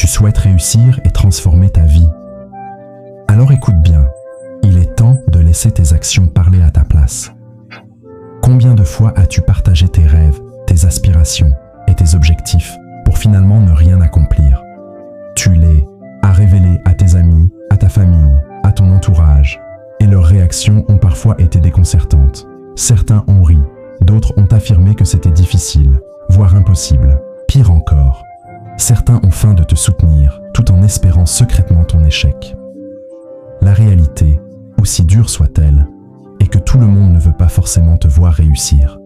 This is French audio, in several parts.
Tu souhaites réussir et transformer ta vie. Alors écoute bien, il est temps de laisser tes actions parler à ta place. Combien de fois as-tu partagé tes rêves, tes aspirations et tes objectifs pour finalement ne rien accomplir? Tu les as révélés à tes amis, à ta famille, à ton entourage, et leurs réactions ont parfois été déconcertantes. Certains ont ri, d'autres ont affirmé que c'était difficile, voire impossible. Pire encore, certains ont feint de te soutenir tout en espérant secrètement ton échec. La réalité, aussi dure soit-elle, est que tout le monde ne veut pas forcément te voir réussir.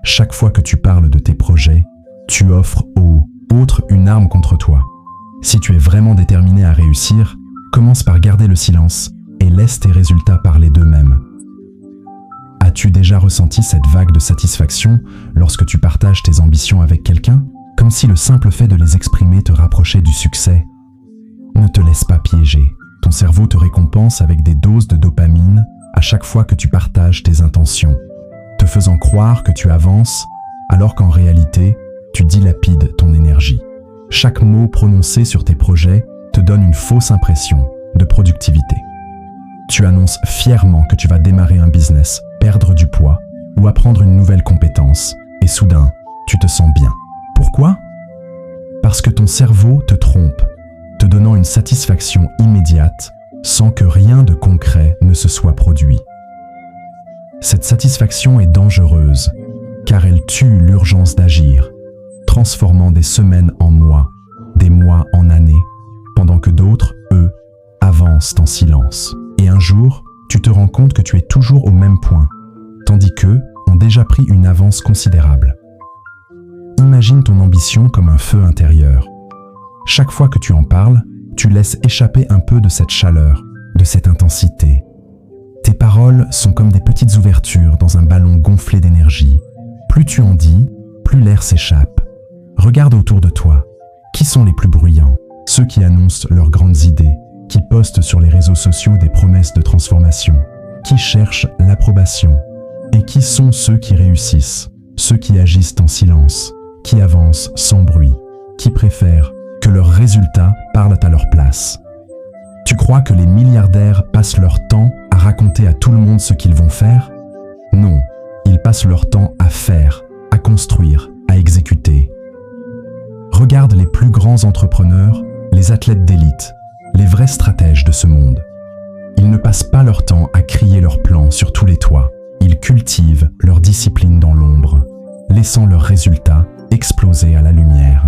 Chaque fois que tu parles de tes projets, tu offres aux autres une arme contre toi. Si tu es vraiment déterminé à réussir, commence par garder le silence et laisse tes résultats parler d'eux-mêmes. As-tu déjà ressenti cette vague de satisfaction lorsque tu partages tes ambitions avec quelqu'un, comme si le simple fait de les exprimer te rapprochait du succès? Ne te laisse pas piéger. Ton cerveau te récompense avec des doses de dopamine à chaque fois que tu partages tes intentions, te faisant croire que tu avances, alors qu'en réalité, tu dilapides ton énergie. Chaque mot prononcé sur tes projets te donne une fausse impression de productivité. Tu annonces fièrement que tu vas démarrer un business, perdre du poids ou apprendre une nouvelle compétence, et soudain, tu te sens bien. Pourquoi? Parce que ton cerveau te trompe, te donnant une satisfaction immédiate sans que rien de concret ne se soit produit. Cette satisfaction est dangereuse, car elle tue l'urgence d'agir, transformant des semaines en mois, des mois en années, pendant que d'autres, eux, avancent en silence. Et un jour, tu te rends compte que tu es toujours au même point, tandis qu'eux ont déjà pris une avance considérable. Imagine ton ambition comme un feu intérieur. Chaque fois que tu en parles, tu laisses échapper un peu de cette chaleur, de cette intensité. Tes paroles sont comme des petites ouvertures dans un ballon gonflé d'énergie. Plus tu en dis, plus l'air s'échappe. Regarde autour de toi. Qui sont les plus bruyants? Ceux qui annoncent leurs grandes idées, qui postent sur les réseaux sociaux des promesses de transformation, qui cherchent l'approbation. Et qui sont ceux qui réussissent? Ceux qui agissent en silence, qui avancent sans bruit, qui préfèrent que leurs résultats parlent à leur place. Tu crois que les milliardaires passent leur temps à raconter à tout le monde ce qu'ils vont faire? Non, ils passent leur temps à faire, à construire, à exécuter. Regarde les plus grands entrepreneurs, les athlètes d'élite, les vrais stratèges de ce monde. Ils ne passent pas leur temps à crier leurs plans sur tous les toits. Ils cultivent leur discipline dans l'ombre, laissant leurs résultats exploser à la lumière.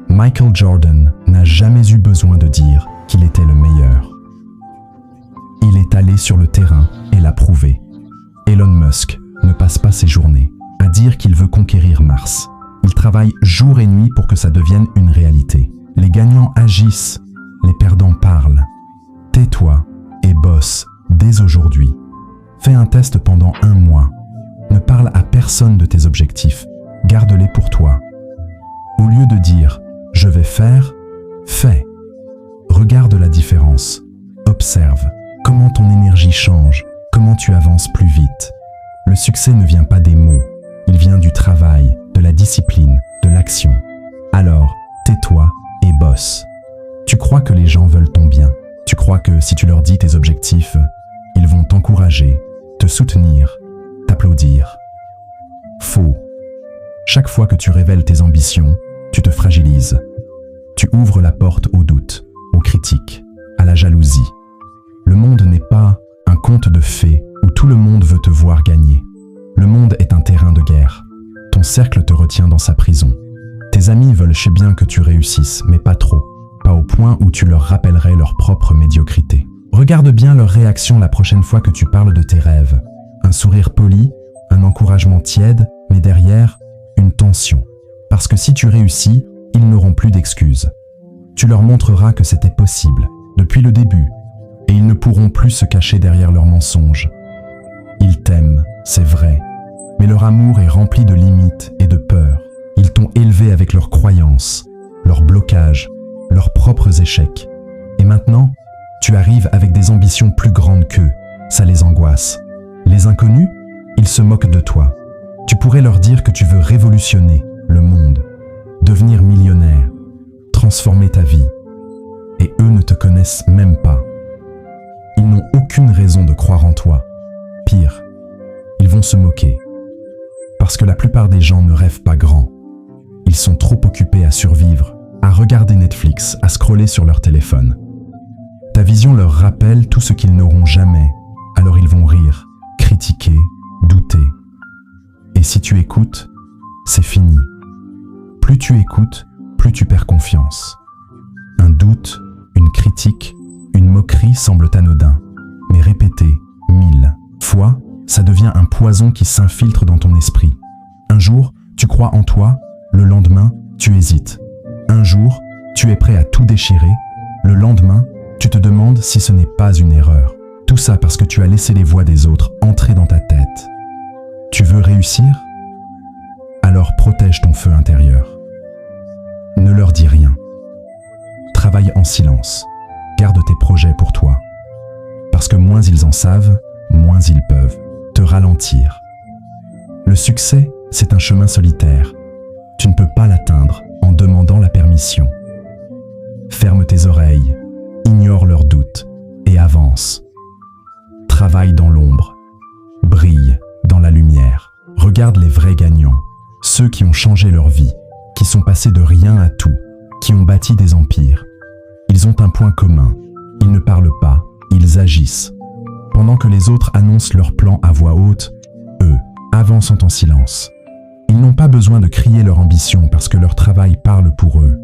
Michael Jordan n'a jamais eu besoin de dire qu'il était le meilleur. Il est allé sur le terrain et l'a prouvé. Elon Musk ne passe pas ses journées à dire qu'il veut conquérir Mars. Il travaille jour et nuit pour que ça devienne une réalité. Les gagnants agissent, les perdants parlent. Tais-toi et bosse dès aujourd'hui. Fais un test pendant 1 mois. Ne parle à personne de tes objectifs. Garde-les pour toi. Au lieu de dire « je vais faire », fais. Regarde la différence. Observe comment ton énergie change, comment tu avances plus vite. Le succès ne vient pas des mots, il vient du travail, de la discipline, de l'action. Alors, tais-toi et bosse. Tu crois que les gens veulent ton bien. Tu crois que si tu leur dis tes objectifs, ils vont t'encourager, te soutenir, t'applaudir. Faux. Chaque fois que tu révèles tes ambitions, tu te fragilises. Tu ouvres la porte au doute, aux critiques, à la jalousie. Le monde n'est pas un conte de fées où tout le monde veut te voir gagner. Le monde est un terrain de guerre. Ton cercle te retient dans sa prison. Tes amis veulent bien que tu réussisses, mais pas trop. Pas au point où tu leur rappellerais leur propre médiocrité. Regarde bien leur réaction la prochaine fois que tu parles de tes rêves. Un sourire poli, un encouragement tiède, mais derrière, une tension. Parce que si tu réussis, ils n'auront plus d'excuses. Tu leur montreras que c'était possible, depuis le début, et ils ne pourront plus se cacher derrière leurs mensonges. Ils t'aiment, c'est vrai, mais leur amour est rempli de limites et de peurs. Ils t'ont élevé avec leurs croyances, leurs blocages, leurs propres échecs. Et maintenant, tu arrives avec des ambitions plus grandes qu'eux. Ça les angoisse. Les inconnus, ils se moquent de toi. Tu pourrais leur dire que tu veux révolutionner le monde, devenir millionnaire, transformer ta vie. Et eux ne te connaissent même pas. Ils n'ont aucune raison de croire en toi. Pire, ils vont se moquer. Parce que la plupart des gens ne rêvent pas grand. Ils sont trop occupés à survivre, à regarder Netflix, à scroller sur leur téléphone. Ta vision leur rappelle tout ce qu'ils n'auront jamais, alors ils vont rire, critiquer, douter. Et si tu écoutes, c'est fini. Plus tu écoutes, plus tu perds confiance. Un doute, une critique, une moquerie semblent anodins, mais répétés 1000 fois, ça devient un poison qui s'infiltre dans ton esprit. Un jour, tu crois en toi, le lendemain, tu hésites. Un jour, tu es prêt à tout déchirer, le lendemain, tu te demandes si ce n'est pas une erreur. Tout ça parce que tu as laissé les voix des autres entrer dans ta tête. Tu veux réussir? Alors protège ton feu intérieur. Ne leur dis rien. Travaille en silence. Garde tes projets pour toi. Parce que moins ils en savent, moins ils peuvent te ralentir. Le succès, c'est un chemin solitaire. Tu ne peux pas l'atteindre en demandant la permission. Ferme tes oreilles, ignore leurs doutes et avance. Travaille dans l'ombre, brille dans la lumière. Regarde les vrais gagnants, ceux qui ont changé leur vie, qui sont passés de rien à tout, qui ont bâti des empires. Ils ont un point commun, ils ne parlent pas, ils agissent. Pendant que les autres annoncent leurs plans à voix haute, eux avancent en silence. Ils n'ont pas besoin de crier leur ambition parce que leur travail parle pour eux.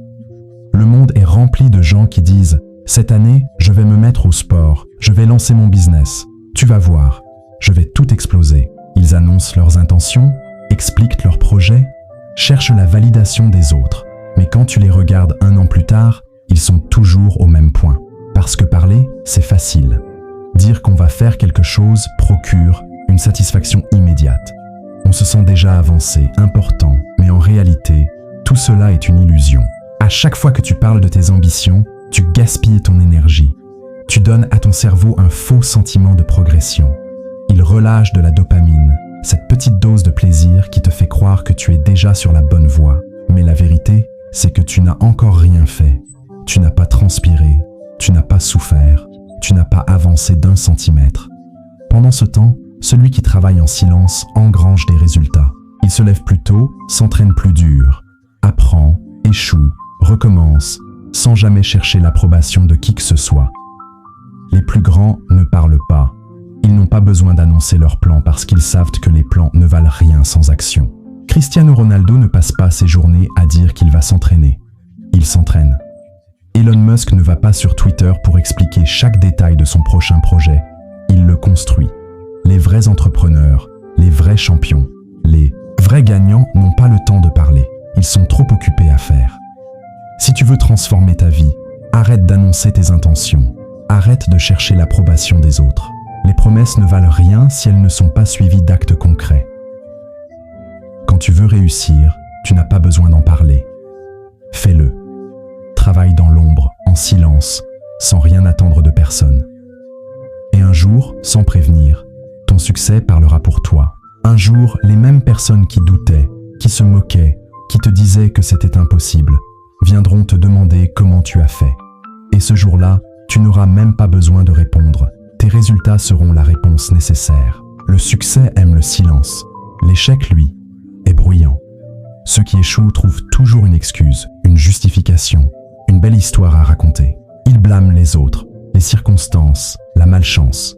Le monde est rempli de gens qui disent « Cette année, je vais me mettre au sport, je vais lancer mon business. Tu vas voir, je vais tout exploser. » Ils annoncent leurs intentions, expliquent leurs projets, cherchent la validation des autres. Mais quand tu les regardes un an plus tard, ils sont toujours au même point. Parce que parler, c'est facile. Dire qu'on va faire quelque chose procure une satisfaction immédiate. On se sent déjà avancé, important, mais en réalité, tout cela est une illusion. À chaque fois que tu parles de tes ambitions, tu gaspilles ton énergie. Tu donnes à ton cerveau un faux sentiment de progression. Il relâche de la dopamine, cette petite dose de plaisir qui te fait croire que tu es déjà sur la bonne voie. Mais la vérité, c'est que tu n'as encore rien fait. Tu n'as pas transpiré, tu n'as pas souffert, tu n'as pas avancé d'1 centimètre. Pendant ce temps, celui qui travaille en silence engrange des résultats. Il se lève plus tôt, s'entraîne plus dur, apprend, échoue, recommence, sans jamais chercher l'approbation de qui que ce soit. Les plus grands ne parlent pas. Ils n'ont pas besoin d'annoncer leurs plans parce qu'ils savent que les plans ne valent rien sans action. Cristiano Ronaldo ne passe pas ses journées à dire qu'il va s'entraîner. Il s'entraîne. Elon Musk ne va pas sur Twitter pour expliquer chaque détail de son prochain projet. Il le construit. Les vrais entrepreneurs, les vrais champions, les vrais gagnants n'ont pas le temps de parler. Ils sont trop occupés à faire. Si tu veux transformer ta vie, arrête d'annoncer tes intentions. Arrête de chercher l'approbation des autres. Les promesses ne valent rien si elles ne sont pas suivies d'actes concrets. Quand tu veux réussir, tu n'as pas besoin d'en parler. Fais-le. Travaille dans l'ombre, en silence, sans rien attendre de personne. Et un jour, sans prévenir, ton succès parlera pour toi. Un jour, les mêmes personnes qui doutaient, qui se moquaient, qui te disaient que c'était impossible, viendront te demander comment tu as fait. Et ce jour-là, tu n'auras même pas besoin de répondre. Tes résultats seront la réponse nécessaire. Le succès aime le silence. L'échec, lui, est bruyant. Ceux qui échouent trouvent toujours une excuse, une justification, une belle histoire à raconter. Ils blâment les autres, les circonstances, la malchance.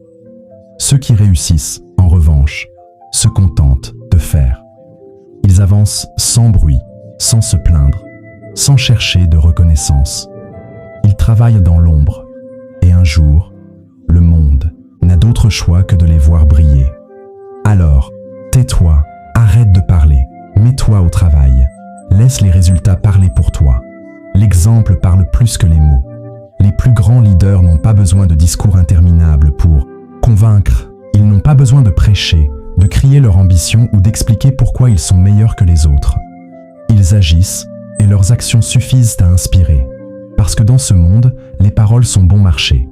Ceux qui réussissent, en revanche, se contentent de faire. Ils avancent sans bruit, sans se plaindre, sans chercher de reconnaissance. Ils travaillent dans l'ombre, et un jour, le monde n'a d'autre choix que de les voir briller. Alors, tais-toi, arrête de parler, mets-toi au travail, laisse les résultats parler pour toi. L'exemple parle plus que les mots. Les plus grands leaders n'ont pas besoin de discours interminables pour convaincre. Ils n'ont pas besoin de prêcher, de crier leur ambition ou d'expliquer pourquoi ils sont meilleurs que les autres. Ils agissent et leurs actions suffisent à inspirer. Parce que dans ce monde, les paroles sont bon marché.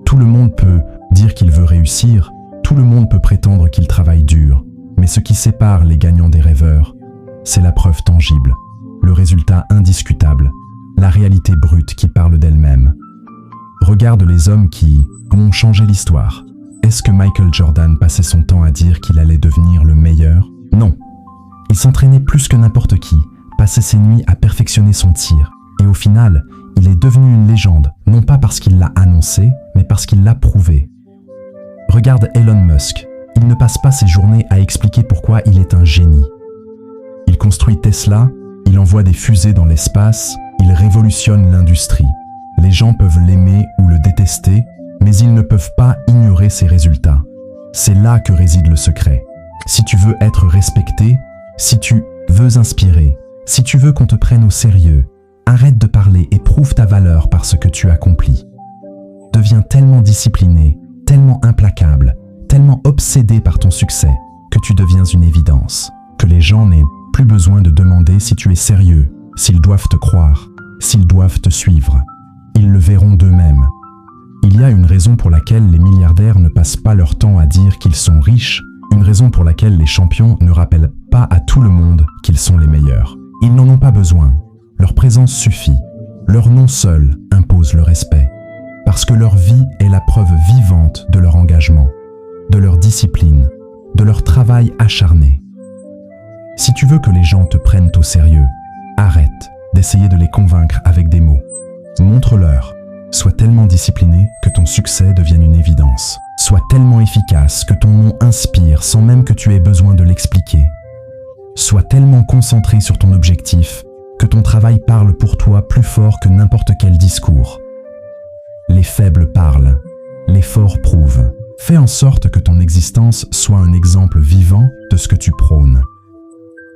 Tout le monde peut dire qu'il veut réussir, tout le monde peut prétendre qu'il travaille dur, mais ce qui sépare les gagnants des rêveurs, c'est la preuve tangible, le résultat indiscutable, la réalité brute qui parle d'elle-même. Regarde les hommes qui ont changé l'histoire. Est-ce que Michael Jordan passait son temps à dire qu'il allait devenir le meilleur? Non. Il s'entraînait plus que n'importe qui, passait ses nuits à perfectionner son tir, et au final, il est devenu une légende, non pas parce qu'il l'a annoncé, mais parce qu'il l'a prouvé. Regarde Elon Musk, il ne passe pas ses journées à expliquer pourquoi il est un génie. Il construit Tesla, il envoie des fusées dans l'espace, il révolutionne l'industrie. Les gens peuvent l'aimer ou le détester, mais ils ne peuvent pas ignorer ses résultats. C'est là que réside le secret. Si tu veux être respecté, si tu veux inspirer, si tu veux qu'on te prenne au sérieux, arrête de parler et prouve ta valeur par ce que tu accomplis. Deviens tellement discipliné, tellement implacable, tellement obsédé par ton succès que tu deviens une évidence, que les gens n'aient plus besoin de demander si tu es sérieux, s'ils doivent te croire, s'ils doivent te suivre. Ils le verront d'eux-mêmes. Il y a une raison pour laquelle les milliardaires ne passent pas leur temps à dire qu'ils sont riches, une raison pour laquelle les champions ne rappellent pas à tout le monde qu'ils sont les meilleurs. Ils n'en ont pas besoin. Leur présence suffit. Leur nom seul impose le respect. Parce que leur vie est la preuve vivante de leur engagement, de leur discipline, de leur travail acharné. Si tu veux que les gens te prennent au sérieux, arrête d'essayer de les convaincre avec des mots. Montre-leur. Sois tellement discipliné que ton succès devienne une évidence. Sois tellement efficace que ton nom inspire sans même que tu aies besoin de l'expliquer. Sois tellement concentré sur ton objectif que ton travail parle pour toi plus fort que n'importe quel discours. Les faibles parlent, les forts prouvent. Fais en sorte que ton existence soit un exemple vivant de ce que tu prônes.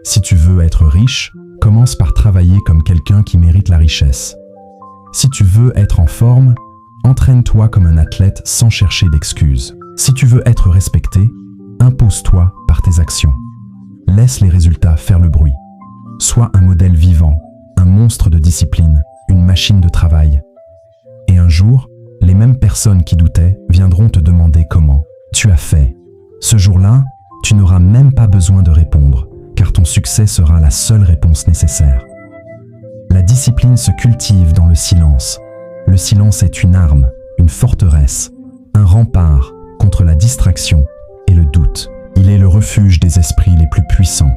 Si tu veux être riche, commence par travailler comme quelqu'un qui mérite la richesse. Si tu veux être en forme, entraîne-toi comme un athlète sans chercher d'excuses. Si tu veux être respecté, impose-toi par tes actions. Laisse les résultats faire le bruit. Sois un modèle vivant, un monstre de discipline, une machine de travail. Et un jour, les mêmes personnes qui doutaient viendront te demander comment tu as fait. Ce jour-là, tu n'auras même pas besoin de répondre, car ton succès sera la seule réponse nécessaire. La discipline se cultive dans le silence. Le silence est une arme, une forteresse, un rempart contre la distraction et le doute. Il est le refuge des esprits les plus puissants,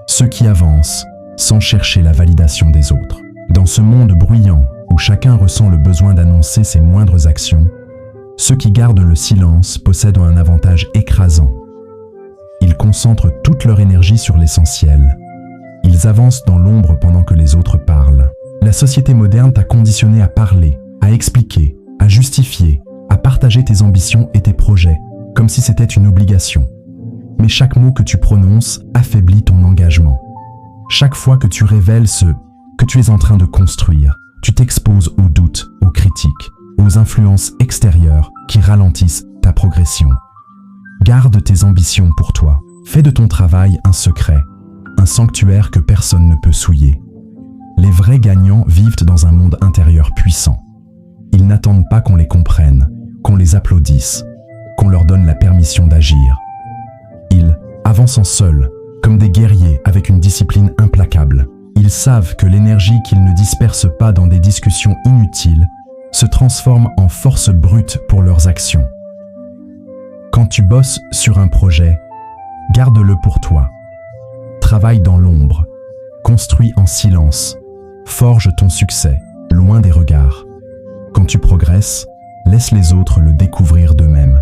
ceux qui avancent sans chercher la validation des autres. Dans ce monde bruyant où chacun ressent le besoin d'annoncer ses moindres actions, ceux qui gardent le silence possèdent un avantage écrasant. Ils concentrent toute leur énergie sur l'essentiel. Ils avancent dans l'ombre pendant que les autres parlent. La société moderne t'a conditionné à parler, à expliquer, à justifier, à partager tes ambitions et tes projets, comme si c'était une obligation. Mais chaque mot que tu prononces affaiblit ton engagement. Chaque fois que tu révèles ce que tu es en train de construire, tu t'exposes aux doutes, aux critiques, aux influences extérieures qui ralentissent ta progression. Garde tes ambitions pour toi. Fais de ton travail un secret, un sanctuaire que personne ne peut souiller. Les vrais gagnants vivent dans un monde intérieur puissant. Ils n'attendent pas qu'on les comprenne, qu'on les applaudisse, qu'on leur donne la permission d'agir. Ils avancent seuls, comme des guerriers avec une discipline implacable. Ils savent que l'énergie qu'ils ne dispersent pas dans des discussions inutiles se transforme en force brute pour leurs actions. Quand tu bosses sur un projet, garde-le pour toi. Travaille dans l'ombre, construis en silence, forge ton succès, loin des regards. Quand tu progresses, laisse les autres le découvrir d'eux-mêmes.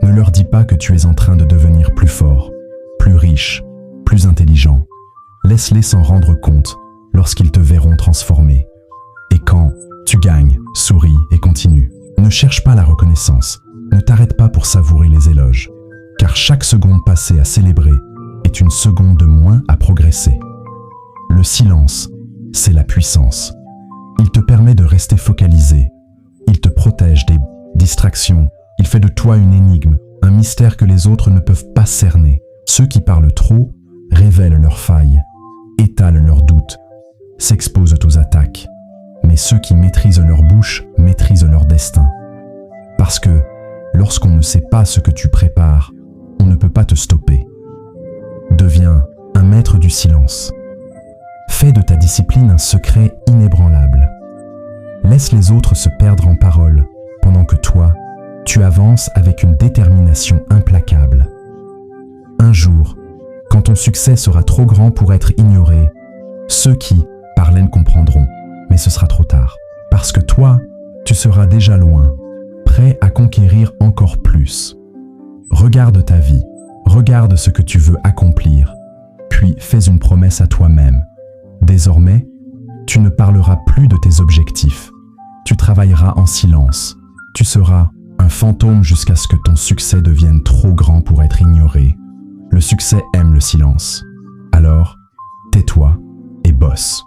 Ne leur dis pas que tu es en train de devenir plus fort, plus riche, plus intelligent. Laisse-les s'en rendre compte lorsqu'ils te verront transformé. Et quand tu gagnes, souris et continue. Ne cherche pas la reconnaissance. Ne t'arrête pas pour savourer les éloges. Car chaque seconde passée à célébrer est une seconde de moins à progresser. Le silence, c'est la puissance. Il te permet de rester focalisé. Il te protège des distractions. Il fait de toi une énigme, un mystère que les autres ne peuvent pas cerner. Ceux qui parlent trop révèlent leurs failles, étalent leurs doutes, s'exposent aux attaques. Mais ceux qui maîtrisent leur bouche maîtrisent leur destin. Parce que lorsqu'on ne sait pas ce que tu prépares, on ne peut pas te stopper. Deviens un maître du silence. Fais de ta discipline un secret inébranlable. Laisse les autres se perdre en paroles, pendant que toi, tu avances avec une détermination implacable. Un jour, quand ton succès sera trop grand pour être ignoré, ceux qui, par l'haine, comprendront, mais ce sera trop tard. Parce que toi, tu seras déjà loin, prêt à conquérir encore plus. Regarde ta vie, regarde ce que tu veux accomplir, puis fais une promesse à toi-même. Désormais, tu ne parleras plus de tes objectifs. Tu travailleras en silence. Tu seras un fantôme jusqu'à ce que ton succès devienne trop grand pour être ignoré. Le succès aime le silence. Alors, tais-toi et bosse.